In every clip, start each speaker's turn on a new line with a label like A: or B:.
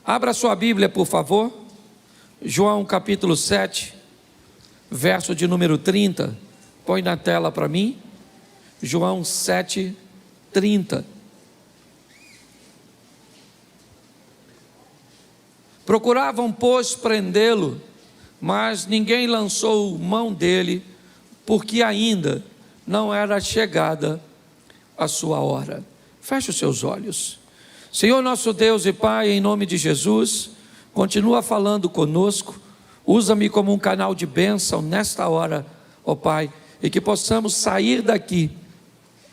A: Abra sua Bíblia, por favor. João capítulo 7, verso de número 30. Põe na tela para mim. João 7, 30. Procuravam, pois, prendê-lo, mas ninguém lançou mão dele, porque ainda não era chegada a sua hora. Feche os seus olhos. Senhor nosso Deus e Pai, em nome de Jesus, continua falando conosco, usa-me como um canal de bênção nesta hora, ó Pai, e que possamos sair daqui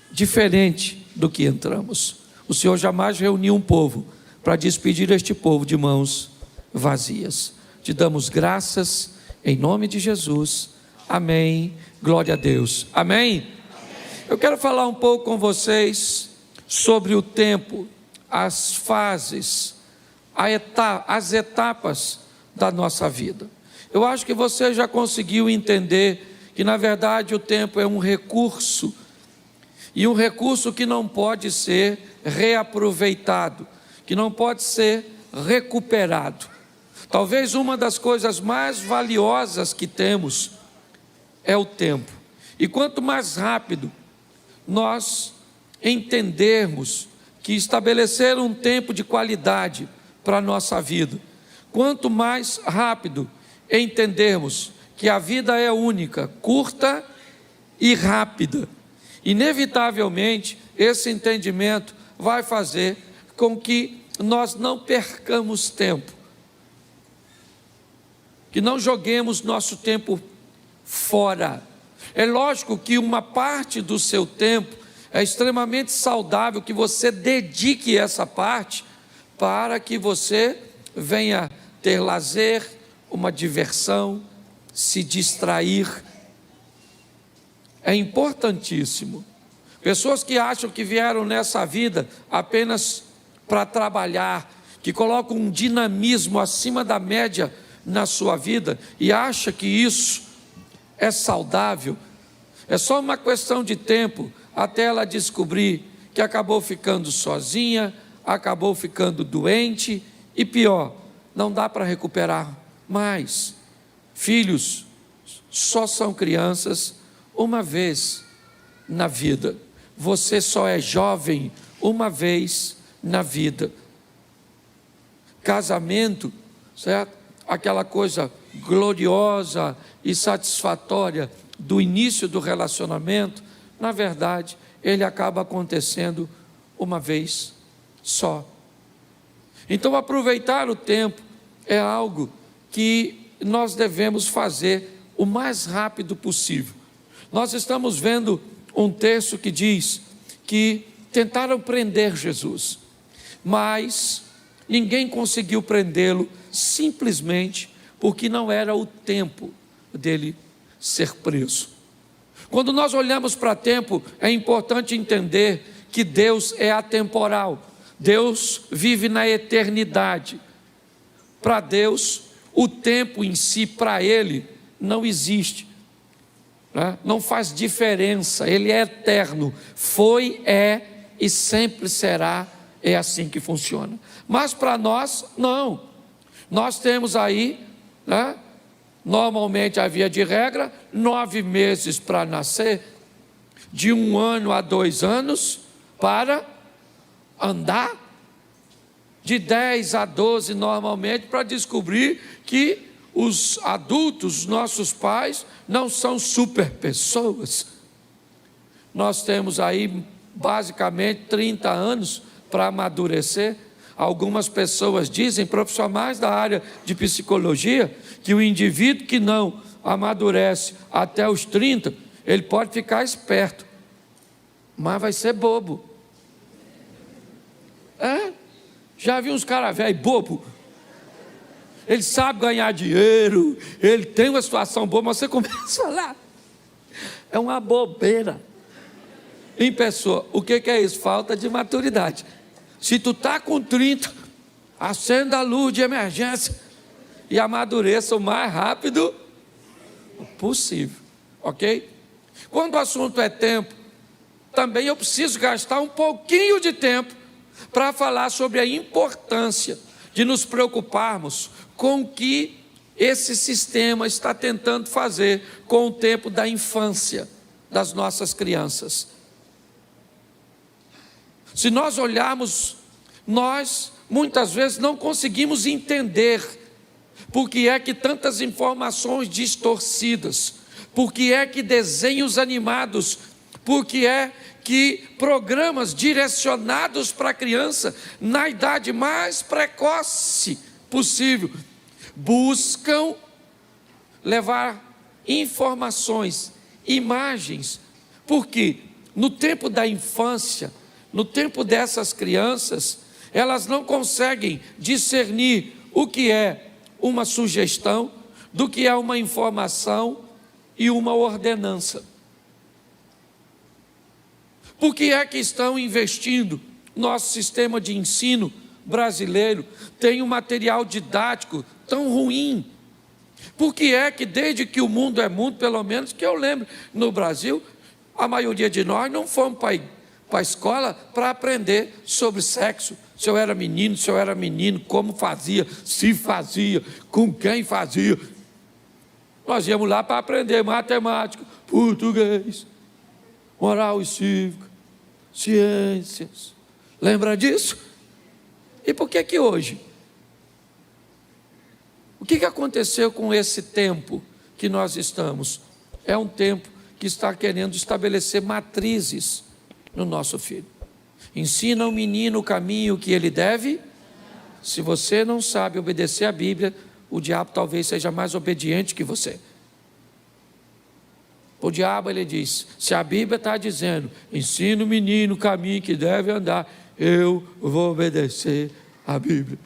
A: diferente do que entramos. O Senhor jamais reuniu um povo para despedir este povo de mãos vazias. Te damos graças em nome de Jesus, amém, glória a Deus, amém? Eu quero falar um pouco com vocês sobre o tempo, as fases, as etapas da nossa vida. Eu acho que você já conseguiu entender que na verdade o tempo é um recurso, e um recurso que não pode ser reaproveitado, que não pode ser recuperado. Talvez uma das coisas mais valiosas que temos é o tempo, e quanto mais rápido nós entendermos que estabelecer um tempo de qualidade para a nossa vida, quanto mais rápido entendermos que a vida é única, curta e rápida, inevitavelmente esse entendimento vai fazer com que nós não percamos tempo, que não joguemos nosso tempo fora. É lógico que uma parte do seu tempo é extremamente saudável que você dedique essa parte para que você venha ter lazer, uma diversão, se distrair. É importantíssimo. Pessoas que acham que vieram nessa vida apenas para trabalhar, que colocam um dinamismo acima da média na sua vida e acham que isso é saudável, é só uma questão de tempo até ela descobrir que acabou ficando sozinha, acabou ficando doente e pior, não dá para recuperar mais. Filhos só são crianças uma vez na vida. Você só é jovem uma vez na vida. Casamento, certo? Aquela coisa gloriosa e satisfatória do início do relacionamento, na verdade, ele acaba acontecendo uma vez só. Então, aproveitar o tempo é algo que nós devemos fazer o mais rápido possível. Nós estamos vendo um texto que diz que tentaram prender Jesus, mas ninguém conseguiu prendê-lo, simplesmente porque não era o tempo dele ser preso. Quando nós olhamos para tempo, é importante entender que Deus é atemporal. Deus vive na eternidade. Para Deus, o tempo em si, para Ele, não existe, né? Não faz diferença, Ele é eterno. Foi, é e sempre será, é assim que funciona. Mas para nós, não. Nós temos aí, né? Normalmente, a via de regra, 9 meses para nascer, de 1 ano a 2 anos para andar, de 10 a 12 normalmente para descobrir que os adultos, nossos pais, não são super pessoas. Nós temos aí basicamente 30 anos para amadurecer. Algumas pessoas dizem, profissionais da área de psicologia, que o indivíduo que não amadurece até os 30, ele pode ficar esperto, mas vai ser bobo. Já vi uns caras velhos bobo. Ele sabe ganhar dinheiro, ele tem uma situação boa, mas você começa a falar, é uma bobeira. Em pessoa, o que é isso? Falta de maturidade. Se tu está com 30, acenda a luz de emergência e amadureça o mais rápido possível, ok? Quando o assunto é tempo, também eu preciso gastar um pouquinho de tempo para falar sobre a importância de nos preocuparmos com o que esse sistema está tentando fazer com o tempo da infância das nossas crianças. Se nós olharmos, nós muitas vezes não conseguimos entender por que é que tantas informações distorcidas, por que é que desenhos animados, por que é que programas direcionados para a criança na idade mais precoce possível buscam levar informações, imagens, porque no tempo da infância, no tempo dessas crianças, elas não conseguem discernir o que é uma sugestão, do que é uma informação e uma ordenança. Por que é que estão investindo? Nosso sistema de ensino brasileiro tem um material didático tão ruim. Por que é que desde que o mundo é mundo, pelo menos que eu lembro, no Brasil, a maioria de nós não fomos para a escola para aprender sobre sexo, se eu era menino, como fazia, se fazia, com quem fazia. Nós íamos lá para aprender matemática, português, moral e cívica, ciências. Lembra disso? E por que que hoje? O que aconteceu com esse tempo que nós estamos? É um tempo que está querendo estabelecer matrizes no nosso filho. Ensina o menino o caminho que ele deve. Se você não sabe obedecer a Bíblia, o diabo talvez seja mais obediente que você. O diabo, ele diz, se a Bíblia está dizendo, ensina o menino o caminho que deve andar, eu vou obedecer a Bíblia.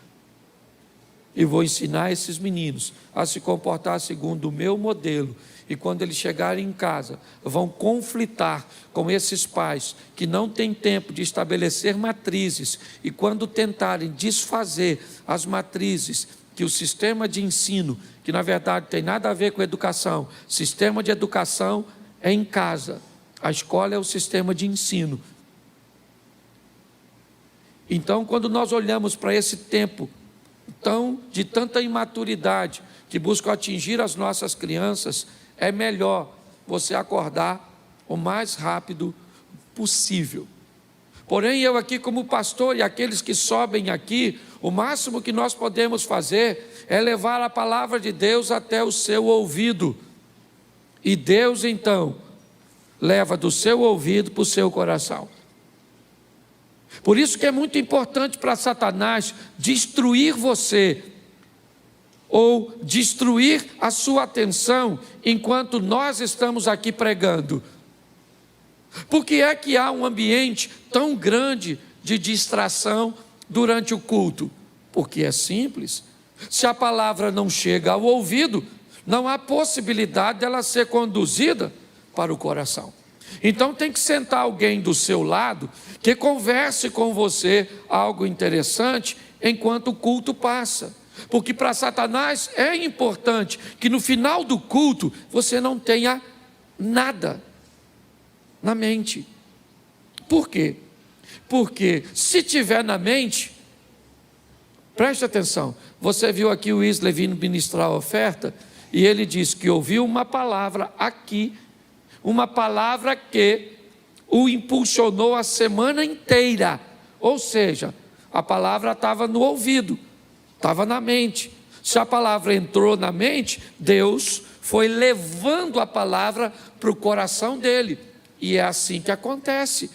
A: E vou ensinar esses meninos a se comportar segundo o meu modelo. E quando eles chegarem em casa, vão conflitar com esses pais que não têm tempo de estabelecer matrizes. E quando tentarem desfazer as matrizes que o sistema de ensino, que na verdade tem nada a ver com educação, sistema de educação é em casa, a escola é o sistema de ensino. Então, quando nós olhamos para esse tempo de tanta imaturidade que busca atingir as nossas crianças, é melhor você acordar o mais rápido possível. Porém, eu aqui como pastor e aqueles que sobem aqui, o máximo que nós podemos fazer é levar a palavra de Deus até o seu ouvido. E Deus então leva do seu ouvido para o seu coração. Por isso que é muito importante para Satanás destruir você, ou destruir a sua atenção enquanto nós estamos aqui pregando. Por que é que há um ambiente tão grande de distração durante o culto? Porque é simples. Se a palavra não chega ao ouvido, não há possibilidade dela ser conduzida para o coração. Então tem que sentar alguém do seu lado que converse com você algo interessante enquanto o culto passa. Porque para Satanás é importante que no final do culto você não tenha nada na mente. Por quê? Porque se tiver na mente, preste atenção, você viu aqui o Wesley vindo ministrar a oferta, e ele disse que ouviu uma palavra aqui, uma palavra que o impulsionou a semana inteira, ou seja, a palavra estava no ouvido, estava na mente. Se a palavra entrou na mente, Deus foi levando a palavra para o coração dele, e é assim que acontece.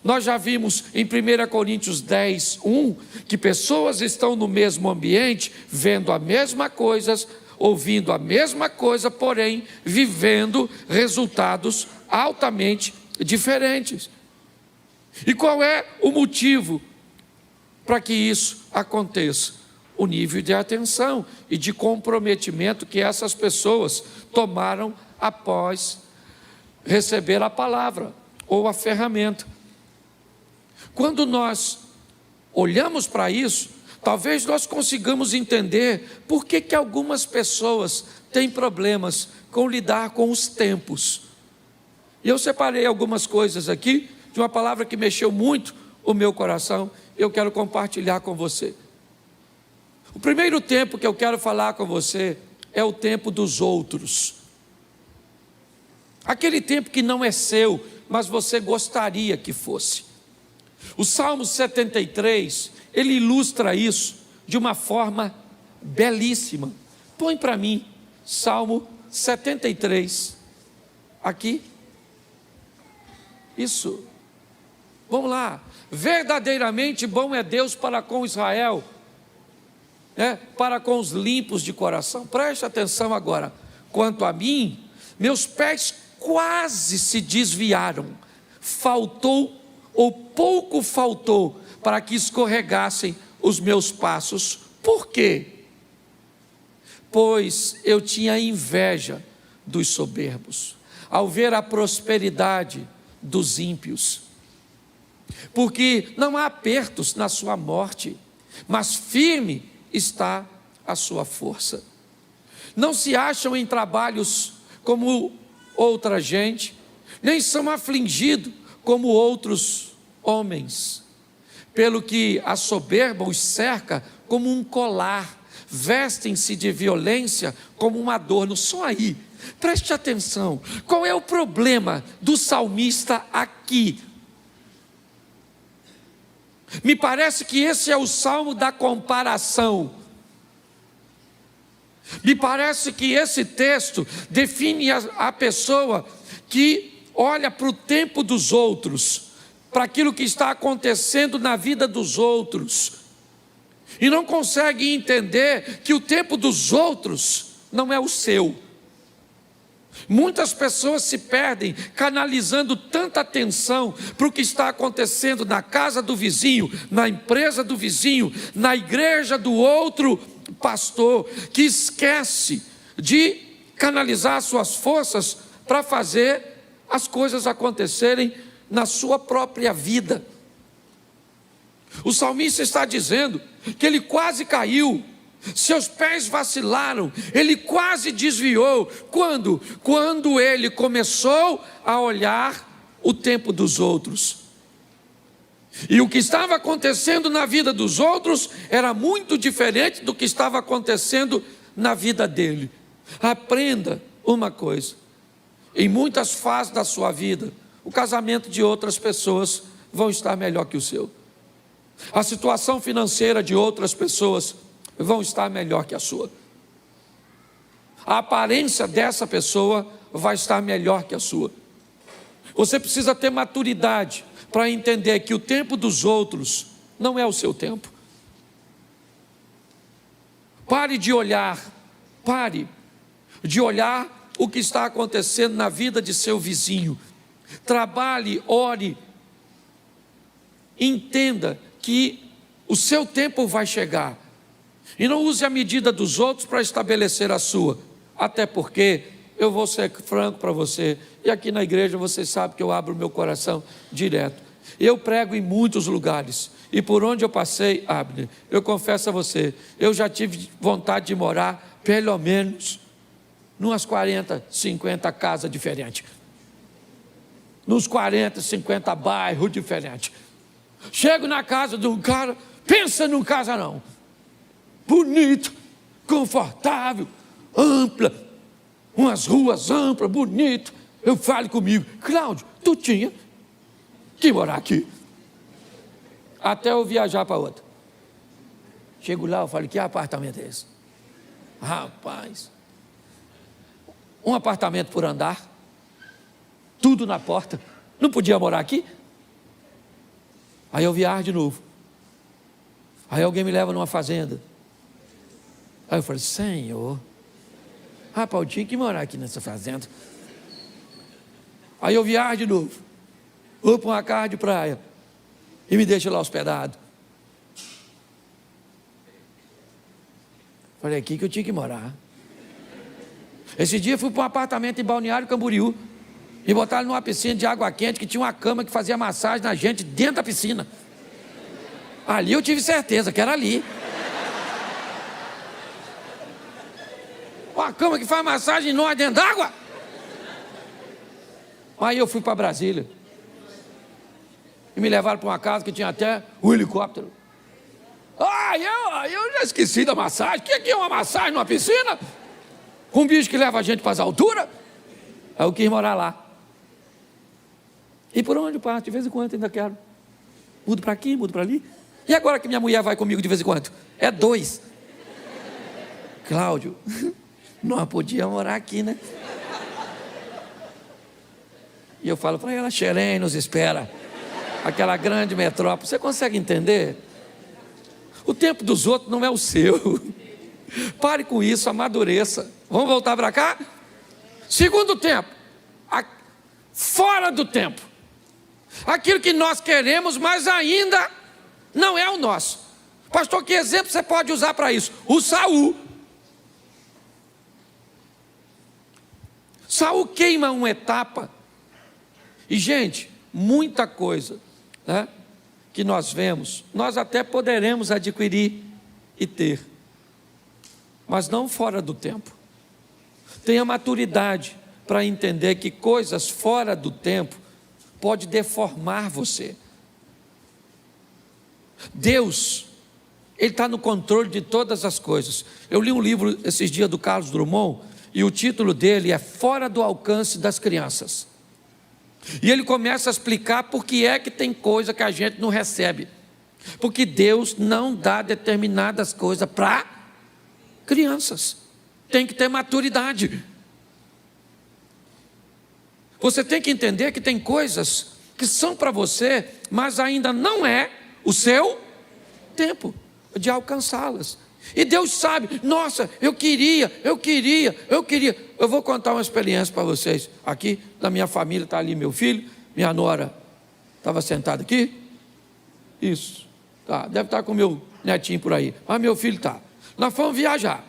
A: Nós já vimos em 1 Coríntios 10, 1, que pessoas estão no mesmo ambiente, vendo a mesma coisa, ouvindo a mesma coisa, porém vivendo resultados altamente diferentes. E qual é o motivo para que isso aconteça? O nível de atenção e de comprometimento que essas pessoas tomaram após receber a palavra ou a ferramenta. Quando nós olhamos para isso, talvez nós consigamos entender por que algumas pessoas têm problemas com lidar com os tempos. E eu separei algumas coisas aqui, de uma palavra que mexeu muito o meu coração, eu quero compartilhar com você. O primeiro tempo que eu quero falar com você é o tempo dos outros. Aquele tempo que não é seu, mas você gostaria que fosse. O Salmo 73, ele ilustra isso de uma forma belíssima. Põe para mim, Salmo 73, aqui. Isso. Vamos lá. Verdadeiramente bom é Deus para com Israel, para com os limpos de coração. Preste atenção agora. Quanto a mim, meus pés quase se desviaram. Faltou ou pouco faltou para que escorregassem os meus passos. Por quê? Pois eu tinha inveja dos soberbos, ao ver a prosperidade dos ímpios. Porque não há apertos na sua morte, mas firme está a sua força. Não se acham em trabalhos como outra gente, nem são afligidos como outros homens. Pelo que a soberba os cerca como um colar, vestem-se de violência como um adorno. Só aí, preste atenção, qual é o problema do salmista aqui? Me parece que esse é o salmo da comparação. Me parece que esse texto define a pessoa que olha para o tempo dos outros, para aquilo que está acontecendo na vida dos outros, e não consegue entender que o tempo dos outros não é o seu. Muitas pessoas se perdem canalizando tanta atenção para o que está acontecendo na casa do vizinho, na empresa do vizinho, na igreja do outro pastor, que esquece de canalizar suas forças para fazer as coisas acontecerem na sua própria vida. O salmista está dizendo que ele quase caiu, seus pés vacilaram, ele quase desviou. Quando ele começou a olhar o tempo dos outros. E o que estava acontecendo na vida dos outros era muito diferente do que estava acontecendo na vida dele. Aprenda uma coisa: em muitas fases da sua vida, o casamento de outras pessoas vão estar melhor que o seu. A situação financeira de outras pessoas vão estar melhor que a sua. A aparência dessa pessoa vai estar melhor que a sua. Você precisa ter maturidade para entender que o tempo dos outros não é o seu tempo. Pare de olhar o que está acontecendo na vida de seu vizinho. Trabalhe, ore, entenda que o seu tempo vai chegar. E não use a medida dos outros para estabelecer a sua. Até porque, eu vou ser franco para você, e aqui na igreja você sabe que eu abro o meu coração direto. Eu prego em muitos lugares, e por onde eu passei, Abner, eu confesso a você, eu já tive vontade de morar, pelo menos, numas 40, 50 casas diferentes. Nos 40, 50 bairros diferentes. Chego na casa de um cara, pensa num casarão. Bonito, confortável, ampla, umas ruas amplas, bonito. Eu falo comigo: Cláudio, tu tinha que morar aqui. Até eu viajar para outra. Chego lá, eu falo: que apartamento é esse? Rapaz, um apartamento por andar, tudo na porta. Não podia morar aqui? Aí eu viajo de novo. Aí alguém me leva numa fazenda. Aí eu falei: Senhor, rapaz, eu tinha que morar aqui nessa fazenda. Aí eu viajo de novo. Vou para uma casa de praia e me deixa lá hospedado. Falei: aqui que eu tinha que morar. Esse dia eu fui para um apartamento em Balneário Camboriú e botaram numa piscina de água quente que tinha uma cama que fazia massagem na gente dentro da piscina. Ali eu tive certeza que era ali. Uma cama que faz massagem em nós dentro d'água. Aí eu fui para Brasília. e me levaram para uma casa que tinha até um helicóptero. Eu já esqueci da massagem. O que é uma massagem numa piscina? Com um bicho que leva a gente para as alturas? Aí eu quis morar lá. E por onde eu passo? De vez em quando ainda quero. Mudo para aqui, mudo para ali. E agora que minha mulher vai comigo de vez em quando? É 2. Cláudio, não podia morar aqui, né? E eu falo para ela, Xerém nos espera. Aquela grande metrópole. Você consegue entender? O tempo dos outros não é o seu. Pare com isso, amadureça. Vamos voltar para cá? Segundo tempo. Fora do tempo. Aquilo que nós queremos, mas ainda não é o nosso. Pastor, que exemplo você pode usar para isso? O Saul. Saul queima uma etapa. E, gente, muita coisa, né, que nós vemos, nós até poderemos adquirir e ter, mas não fora do tempo. Tenha maturidade para entender que coisas fora do tempo pode deformar você. Deus, Ele está no controle de todas as coisas. Eu li um livro esses dias do Carlos Drummond, e o título dele é Fora do Alcance das Crianças. E ele começa a explicar por que é que tem coisa que a gente não recebe. Porque Deus não dá determinadas coisas para crianças. Tem que ter maturidade. Você tem que entender que tem coisas que são para você, mas ainda não é o seu tempo de alcançá-las. E Deus sabe, nossa, eu queria. Eu vou contar uma experiência para vocês. Aqui, da minha família, está ali meu filho, minha nora estava sentada aqui. Isso, tá, deve estar com meu netinho por aí. Mas meu filho está. Nós fomos viajar.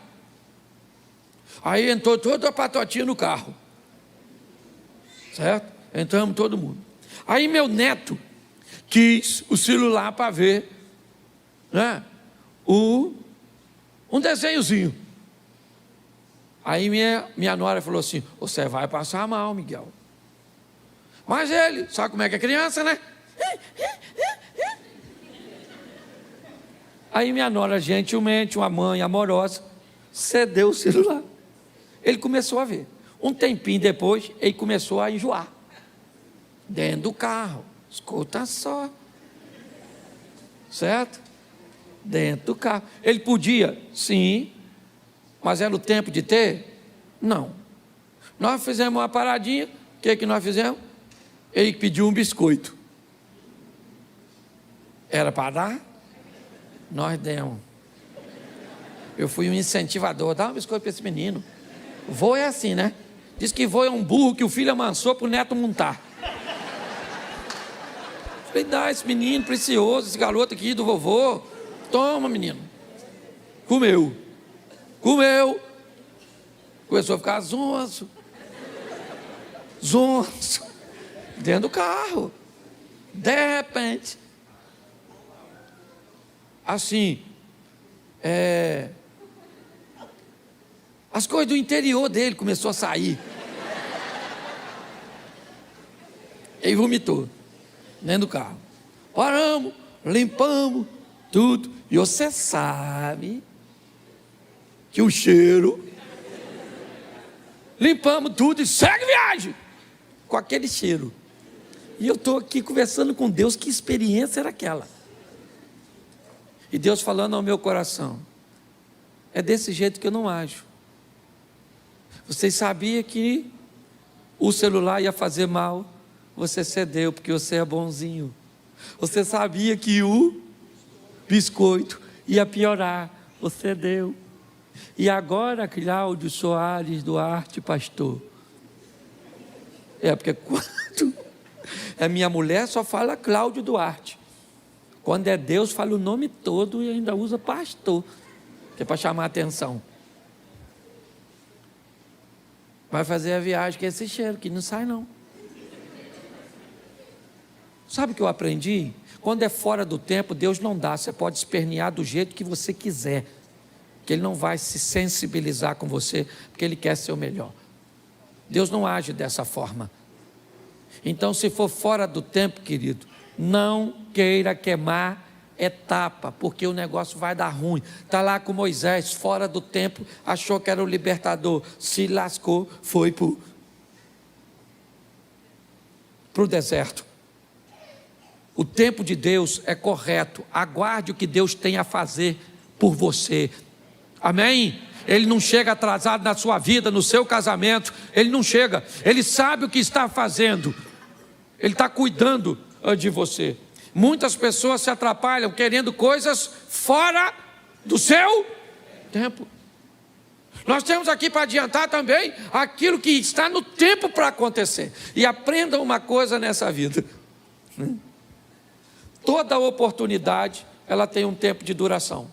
A: Aí entrou toda a patotinha no carro. Certo? Entramos todo mundo. Aí meu neto quis o celular para ver, né, um desenhozinho. Aí minha nora falou assim, você vai passar mal, Miguel. Mas ele, sabe como é que é criança, né? Aí minha nora, gentilmente, uma mãe amorosa, cedeu o celular. Ele começou a ver. Um tempinho depois, ele começou a enjoar. Dentro do carro, escuta só. Certo? Dentro do carro. Ele podia? Sim. Mas era o tempo de ter? Não. Nós fizemos uma paradinha. O que nós fizemos? Ele pediu um biscoito. Era para dar? Nós demos. Eu fui um incentivador. Dá um biscoito para esse menino. Vô é assim, né? Diz que vô é um burro que o filho amansou para o neto montar. Falei, dá esse menino precioso, esse garoto aqui do vovô. Toma, menino. Comeu. Começou a ficar zonzo. Dentro do carro. De repente. Assim. As coisas do interior dele começou a sair. Ele vomitou. Dentro do carro. Paramos, limpamos, tudo. E você sabe que o cheiro. Limpamos tudo e segue viagem. Com aquele cheiro. E eu estou aqui conversando com Deus, que experiência era aquela? E Deus falando ao meu coração, é desse jeito que eu não ajo. Vocês sabiam que o celular ia fazer mal? Você cedeu, porque você é bonzinho. Você sabia que o biscoito ia piorar? Você deu. E agora, Cláudio Soares Duarte, pastor. Porque quando a minha mulher só fala Cláudio Duarte. Quando é Deus, fala o nome todo e ainda usa pastor, que é para chamar a atenção. Vai fazer a viagem com esse cheiro, que não sai não. Sabe o que eu aprendi? Quando é fora do tempo, Deus não dá. Você pode espernear do jeito que você quiser, que Ele não vai se sensibilizar com você, porque Ele quer ser o melhor. Deus não age dessa forma. Então, se for fora do tempo, querido, Não queira queimar etapa, porque o negócio vai dar ruim. Está lá com Moisés, fora do tempo, achou que era o libertador, se lascou, foi para o deserto. O tempo de Deus é correto, aguarde o que Deus tem a fazer por você, amém? Ele não chega atrasado na sua vida, no seu casamento, ele não chega, ele sabe o que está fazendo, ele está cuidando de você. Muitas pessoas se atrapalham querendo coisas fora do seu tempo. Nós temos aqui para adiantar também aquilo que está no tempo para acontecer. E aprenda uma coisa nessa vida: toda oportunidade, ela tem um tempo de duração.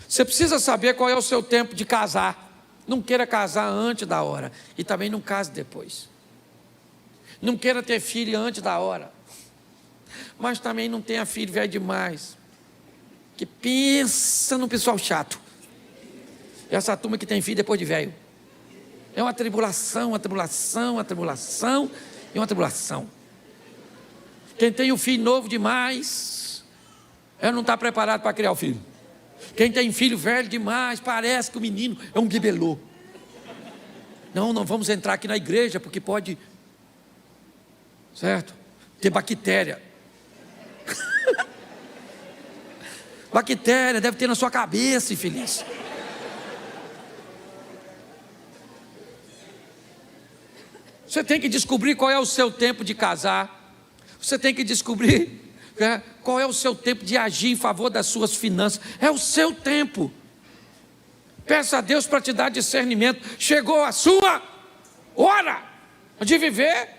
A: Você precisa saber qual é o seu tempo de casar. Não queira casar antes da hora, e também não case depois. Não queira ter filho antes da hora, mas também não tenha filho velho demais, que pensa no pessoal chato. Essa turma que tem filho depois de velho é uma tribulação, uma tribulação, uma tribulação e uma tribulação. Quem tem um filho novo demais, não está preparado para criar o filho. Quem tem filho velho demais, parece que o menino é um bibelô. Não vamos entrar aqui na igreja, porque pode, certo, ter bactéria. Bactéria deve ter na sua cabeça, infeliz. Você tem que descobrir qual é o seu tempo de casar. Você tem que descobrir qual é o seu tempo de agir em favor das suas finanças. É o seu tempo. Peça a Deus para te dar discernimento. Chegou a sua hora de viver.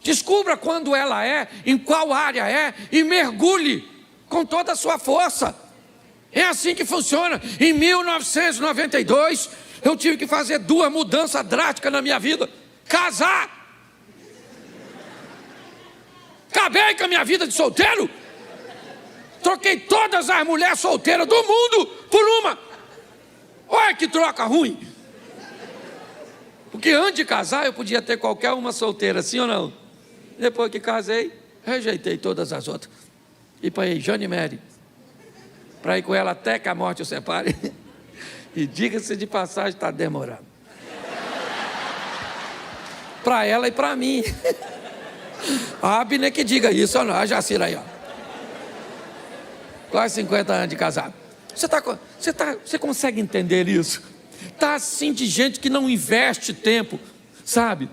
A: Descubra quando ela é, em qual área é, e mergulhe com toda a sua força. É assim que funciona. Em 1992, eu tive que fazer 2 mudanças drásticas na minha vida. Casar. Acabei com a minha vida de solteiro. Troquei todas as mulheres solteiras do mundo por uma. Olha que troca ruim. Porque antes de casar eu podia ter qualquer uma solteira, sim ou não? Depois que casei, rejeitei todas as outras. E para Jane Mary, para ir com ela até que a morte o separe. E diga-se de passagem, está demorando. Para ela e para mim. A Abner que diga isso, ou não, a Jacira aí, ó. Quase 50 anos de casado. Você consegue entender isso? Está assim de gente que não investe tempo, sabe?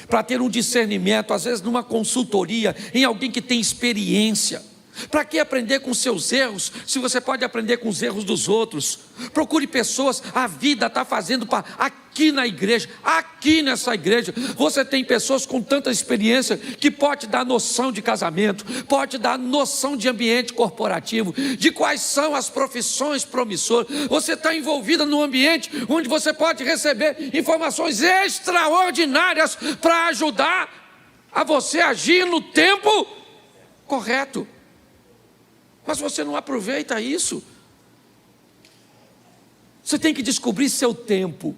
A: Para ter um discernimento, às vezes numa consultoria, em alguém que tem experiência. Para que aprender com seus erros, se você pode aprender com os erros dos outros? Procure pessoas, a vida está fazendo aqui na igreja, aqui nessa igreja, você tem pessoas com tanta experiência, que pode dar noção de casamento, pode dar noção de ambiente corporativo, de quais são as profissões promissoras. Você está envolvida num ambiente, onde você pode receber informações extraordinárias, para ajudar a você agir no tempo correto. Mas você não aproveita isso. Você tem que descobrir seu tempo.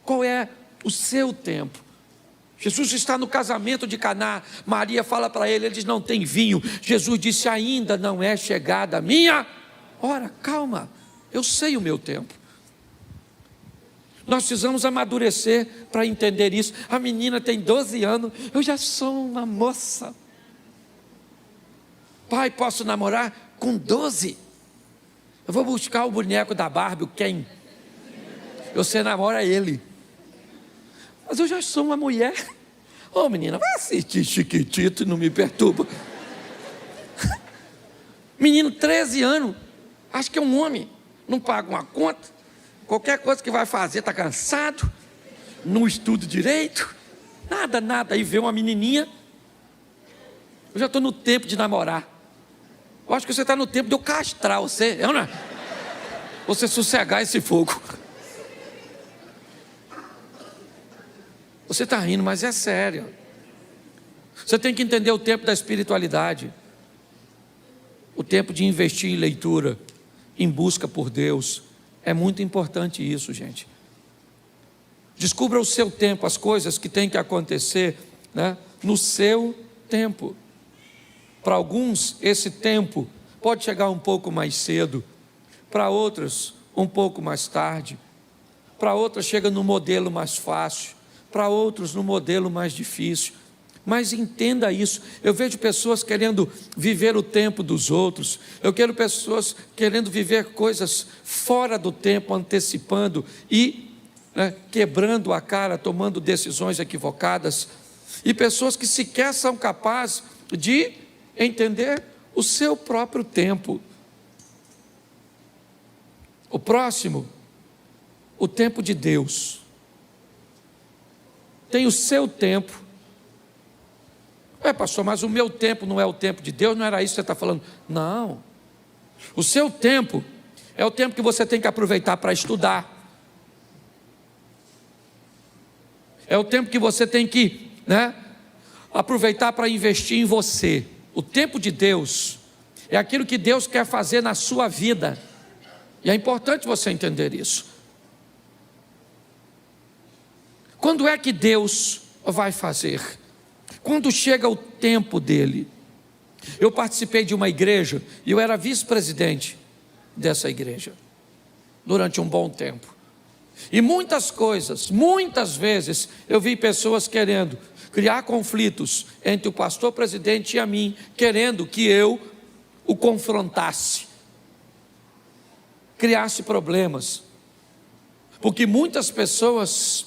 A: Qual é o seu tempo? Jesus está no casamento de Caná. Maria fala para ele, eles não têm vinho. Jesus disse, ainda não é chegada a minha hora. Calma, eu sei o meu tempo. Nós precisamos amadurecer para entender isso. A menina tem 12 anos, eu já sou uma moça. Pai, posso namorar? Com 12, eu vou buscar o boneco da Barbie, o Ken. Você namora ele. Mas eu já sou uma mulher. Ô menina, vai assistir Chiquitito e não me perturba. Menino, 13 anos, acho que é um homem. Não paga uma conta. Qualquer coisa que vai fazer, está cansado. Não estuda direito. Nada. Aí vê uma menininha. Eu já estou no tempo de namorar. Eu acho que você está no tempo de eu castrar você, não é? Você sossegar esse fogo. Você está rindo, mas é sério. Você tem que entender o tempo da espiritualidade. O tempo de investir em leitura, em busca por Deus. É muito importante isso, gente. Descubra o seu tempo, as coisas que têm que acontecer, né? no seu tempo. Para alguns, esse tempo pode chegar um pouco mais cedo, para outros, um pouco mais tarde, para outros chega no modelo mais fácil, para outros no modelo mais difícil. Mas entenda isso, eu vejo pessoas querendo viver o tempo dos outros, eu quero pessoas querendo viver coisas fora do tempo, antecipando e quebrando a cara, tomando decisões equivocadas, e pessoas que sequer são capazes de entender o seu próprio tempo. O próximo, o tempo de Deus, tem o seu tempo. Pastor, mas o meu tempo não é o tempo de Deus? Não era isso que você está falando? Não, o seu tempo é o tempo que você tem que aproveitar para estudar, é o tempo que você tem que aproveitar para investir em você. O tempo de Deus é aquilo que Deus quer fazer na sua vida, e é importante você entender isso. Quando é que Deus vai fazer? Quando chega o tempo dele. Eu participei de uma igreja e eu era vice-presidente dessa igreja durante um bom tempo, e muitas vezes eu vi pessoas querendo criar conflitos entre o pastor presidente e a mim, querendo que eu o confrontasse, criasse problemas, porque muitas pessoas,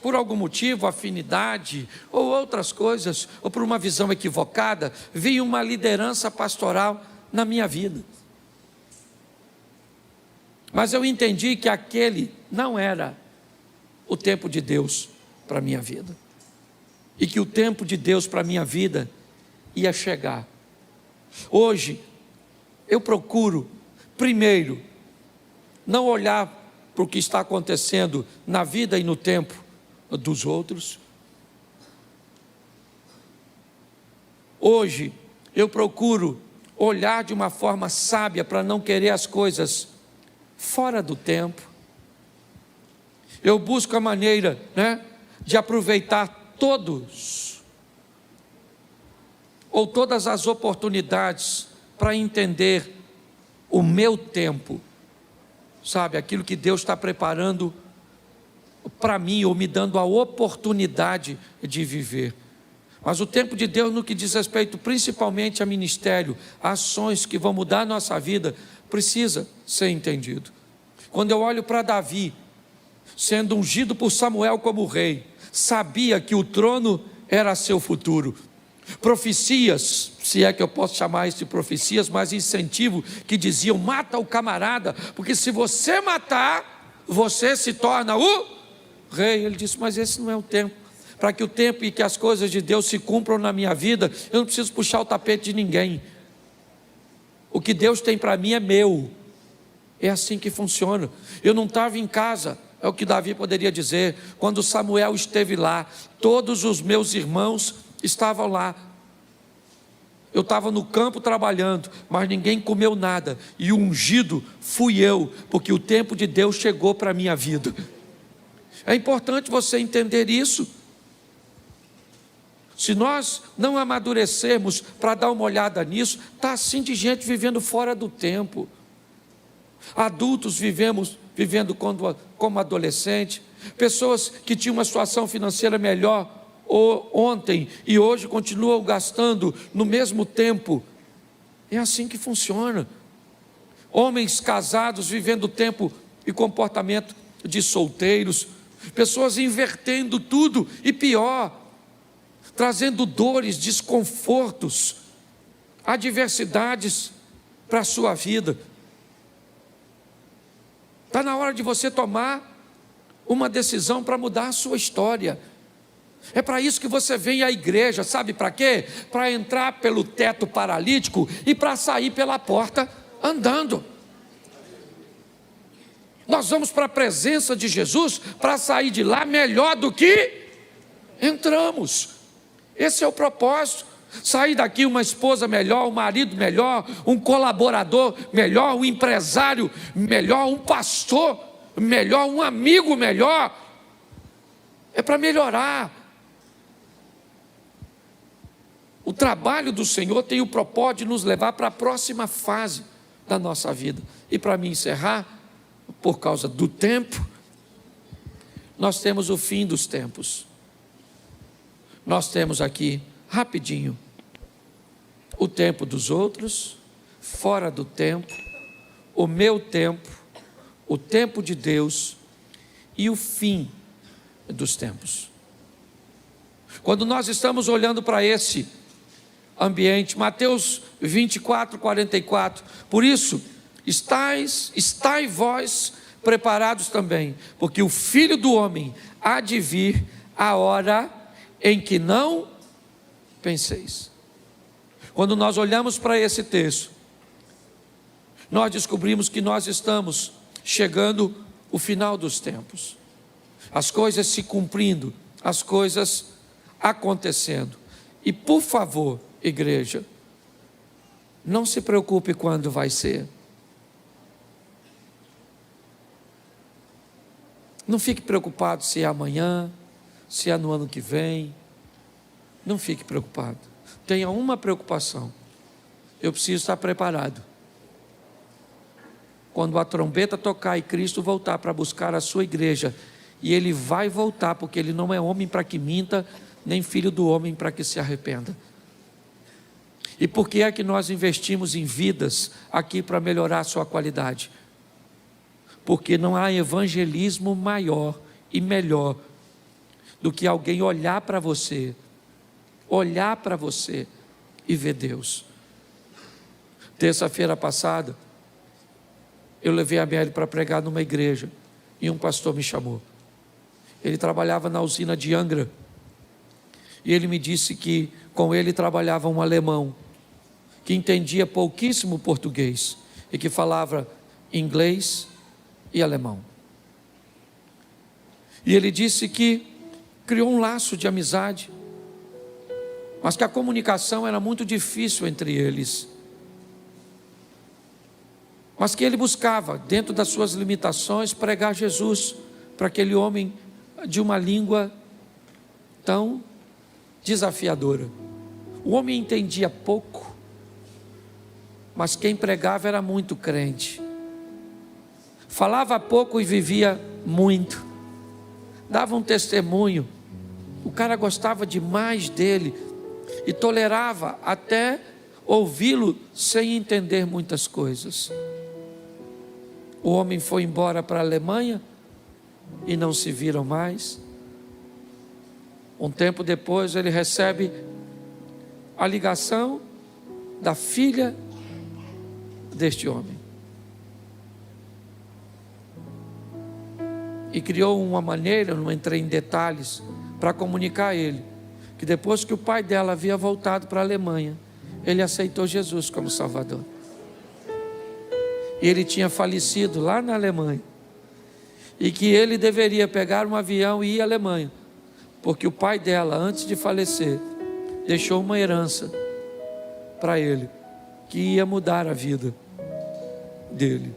A: por algum motivo, afinidade ou outras coisas, ou por uma visão equivocada, viam uma liderança pastoral na minha vida. Mas eu entendi que aquele não era o tempo de Deus para a minha vida, e que o tempo de Deus para a minha vida ia chegar. Hoje, eu procuro, primeiro, não olhar para o que está acontecendo na vida e no tempo dos outros. Hoje, eu procuro olhar de uma forma sábia para não querer as coisas fora do tempo. Eu busco a maneira de aproveitar todas as oportunidades para entender o meu tempo, sabe, aquilo que Deus está preparando para mim, ou me dando a oportunidade de viver. Mas o tempo de Deus, no que diz respeito principalmente a ministério, a ações que vão mudar a nossa vida, precisa ser entendido. Quando eu olho para Davi, sendo ungido por Samuel como rei, sabia que o trono era seu futuro. Profecias, se é que eu posso chamar isso de profecias, mas incentivo, que diziam: mata o camarada, porque se você matar, você se torna o rei. Ele disse: mas esse não é o tempo. Para que o tempo e que as coisas de Deus se cumpram na minha vida, eu não preciso puxar o tapete de ninguém. O que Deus tem para mim é meu. É assim que funciona. Eu não estava em casa, é o que Davi poderia dizer, quando Samuel esteve lá, todos os meus irmãos estavam lá. Eu estava no campo trabalhando, mas ninguém comeu nada, e o ungido fui eu, porque o tempo de Deus chegou para a minha vida. É importante você entender isso. Se nós não amadurecermos para dar uma olhada nisso, está assim de gente vivendo fora do tempo. Adultos vivendo como adolescente, pessoas que tinham uma situação financeira melhor ontem e hoje continuam gastando no mesmo tempo. É assim que funciona. Homens casados vivendo tempo e comportamento de solteiros, pessoas invertendo tudo e pior, trazendo dores, desconfortos, adversidades para a sua vida. Está na hora de você tomar uma decisão para mudar a sua história. É para isso que você vem à igreja, sabe para quê? Para entrar pelo teto paralítico e para sair pela porta andando. Nós vamos para a presença de Jesus para sair de lá melhor do que entramos. Esse é o propósito. Sair daqui uma esposa melhor, um marido melhor, um colaborador melhor, um empresário melhor, um pastor melhor, um amigo melhor. É para melhorar. O trabalho do Senhor tem o propósito de nos levar para a próxima fase da nossa vida. E para me encerrar, por causa do tempo, nós temos o fim dos tempos. Nós temos aqui, rapidinho, o tempo dos outros, fora do tempo, o meu tempo, o tempo de Deus e o fim dos tempos. Quando nós estamos olhando para esse ambiente, Mateus 24, 44, por isso, estai vós preparados também, porque o Filho do Homem há de vir a hora em que não penseis. Quando nós olhamos para esse texto, nós descobrimos que nós estamos chegando ao final dos tempos. As coisas se cumprindo, as coisas acontecendo. E por favor, igreja, não se preocupe quando vai ser. Não fique preocupado se é amanhã, se é no ano que vem. Não fique preocupado. Tenha uma preocupação: eu preciso estar preparado. Quando a trombeta tocar e Cristo voltar para buscar a sua igreja, e Ele vai voltar, porque Ele não é homem para que minta, nem filho do homem para que se arrependa. E por que é que nós investimos em vidas aqui para melhorar a sua qualidade? Porque não há evangelismo maior e melhor do que alguém olhar para você e ver Deus. Terça-feira passada, eu levei a Mary para pregar numa igreja e um pastor me chamou. Ele trabalhava na usina de Angra e ele me disse que com ele trabalhava um alemão que entendia pouquíssimo português e que falava inglês e alemão. E ele disse que criou um laço de amizade, mas que a comunicação era muito difícil entre eles. Mas que ele buscava, dentro das suas limitações, pregar Jesus para aquele homem de uma língua tão desafiadora. O homem entendia pouco, mas quem pregava era muito crente. Falava pouco e vivia muito. Dava um testemunho. O cara gostava demais dele e tolerava até ouvi-lo sem entender muitas coisas. O homem foi embora para a Alemanha e não se viram mais. Um tempo depois ele recebe a ligação da filha deste homem. E criou uma maneira, não entrei em detalhes, para comunicar a ele, que depois que o pai dela havia voltado para a Alemanha, ele aceitou Jesus como Salvador. E ele tinha falecido lá na Alemanha. E que ele deveria pegar um avião e ir à Alemanha, porque o pai dela, antes de falecer, deixou uma herança para ele, que ia mudar a vida dele.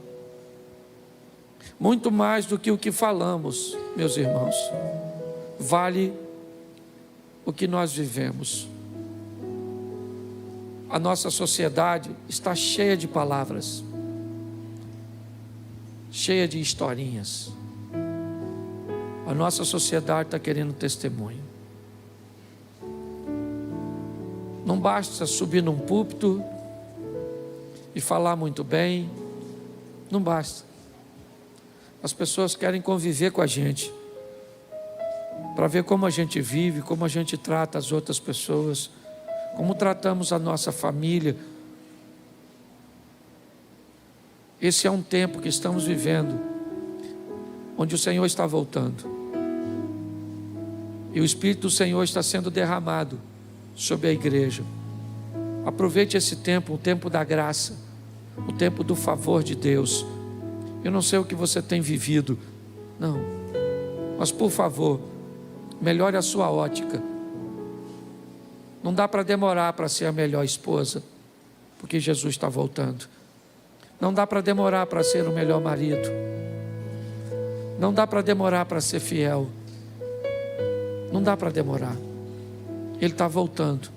A: Muito mais do que o que falamos, meus irmãos, vale o que nós vivemos. A nossa sociedade está cheia de palavras, cheia de historinhas. A nossa sociedade está querendo testemunho. Não basta subir num púlpito e falar muito bem, não basta. As pessoas querem conviver com a gente, para ver como a gente vive, como a gente trata as outras pessoas, como tratamos a nossa família. Esse é um tempo que estamos vivendo, onde o Senhor está voltando. E o Espírito do Senhor está sendo derramado sobre a igreja. Aproveite esse tempo, o tempo da graça, o tempo do favor de Deus. Eu não sei o que você tem vivido, não, mas por favor, melhore a sua ótica. Não dá para demorar para ser a melhor esposa, porque Jesus está voltando. Não dá para demorar para ser o melhor marido. Não dá para demorar para ser fiel. Não dá para demorar. Ele está voltando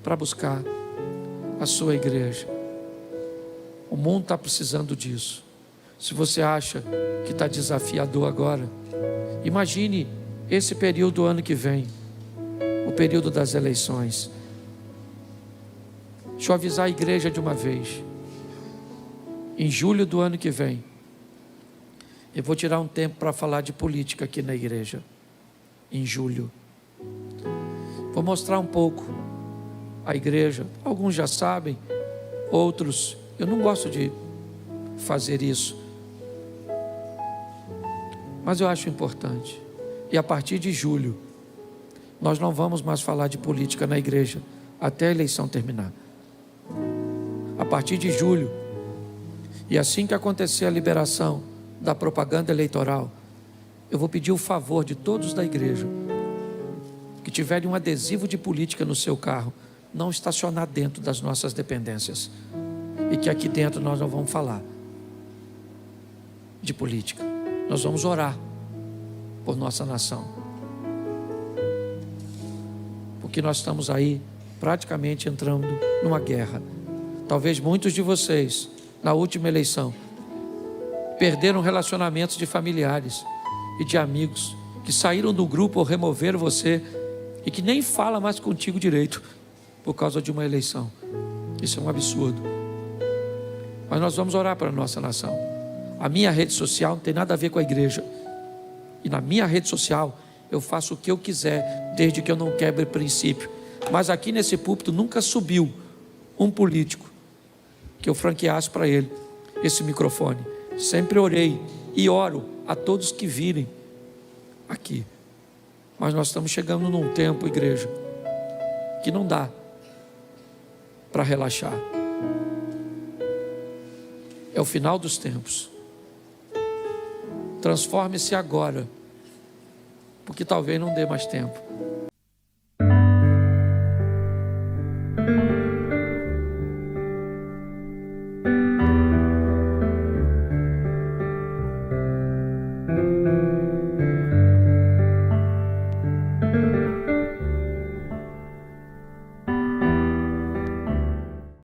A: para buscar a sua igreja. O mundo está precisando disso. Se você acha que está desafiador agora, imagine esse período do ano que vem, o período das eleições. Deixa eu avisar a igreja de uma vez. Em julho do ano que vem, eu vou tirar um tempo para falar de política aqui na igreja. Em julho. Vou mostrar um pouco a igreja. Alguns já sabem, outros, eu não gosto de fazer isso, mas eu acho importante. E a partir de julho, nós não vamos mais falar de política na igreja, até a eleição terminar. A partir de julho, e assim que acontecer a liberação da propaganda eleitoral, eu vou pedir o favor de todos da igreja que tiverem um adesivo de política no seu carro, não estacionar dentro das nossas dependências, e que aqui dentro nós não vamos falar de política. Nós vamos orar por nossa nação, porque nós estamos aí praticamente entrando numa guerra. Talvez muitos de vocês, na última eleição, perderam relacionamentos de familiares e de amigos que saíram do grupo ou removeram você e que nem fala mais contigo direito por causa de uma eleição. Isso é um absurdo. Mas nós vamos orar para a nossa nação. A minha rede social não tem nada a ver com a igreja. E na minha rede social eu faço o que eu quiser, desde que eu não quebre princípio. Mas aqui nesse púlpito nunca subiu um político que eu franqueasse para ele esse microfone. Sempre orei e oro a todos que virem aqui. Mas nós estamos chegando num tempo, igreja, que não dá para relaxar. É o final dos tempos. Transforme-se agora, porque talvez não dê mais tempo.